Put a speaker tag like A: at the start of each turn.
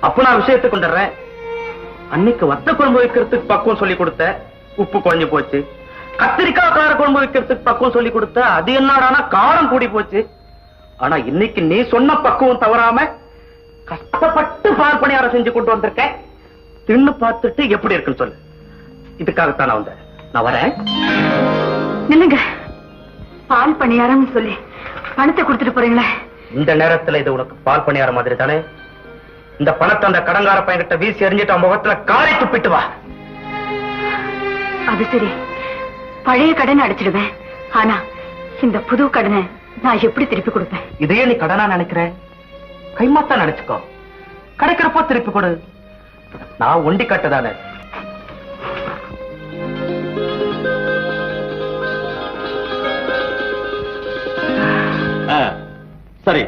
A: அப்ப நான் விஷயத்தை கொண்டுறேன். அன்னைக்கு வத்த குழம்பு வைக்கிறதுக்கு பக்குவம் சொல்லி கொடுத்த, உப்பு குறைஞ்சு போச்சு. கத்திரிக்காய் கார குழம்பு வைக்கிறதுக்கு பக்குவம் சொல்லி கொடுத்த, அது என்னடானா காரம் கூடி போச்சு. ஆனா இன்னைக்கு நீ சொன்ன பக்குவம் தவறாம கஷ்டப்பட்டு பால் பணியாரம் செஞ்சு கொண்டு வந்திருக்கேன். தின்னு பார்த்துட்டு எப்படி இருக்குன்னு சொல்லு. இதுக்காகத்தான் நான் வந்தேன். நான் வரேன்.
B: நில்லுங்க. பால் பணியாரம் சொல்லி பணத்தை கொடுத்துட்டு போறீங்களே.
A: இந்த நேரத்துல இது உனக்கு பால் பணியாரம் மாதிரி தானே? இந்த பணத்தை அந்த கடங்கார பையன்கிட்ட வீசி எறிஞ்சிட்டு முகத்துல காரை துப்பிட்டு வா.
B: அது சரி, பழைய கடனை அடைச்சிடுவேன். ஆனா இந்த புது கடனை நான் எப்படி திருப்பி கொடுப்பேன்?
A: இதையே நீ கடனா நினைக்கிற? கைமாத்தான் நினைச்சுக்கோ. கிடைக்கிறப்போ திருப்பி கொடு. நான் ஒண்டி கட்டதானே.
C: சரி,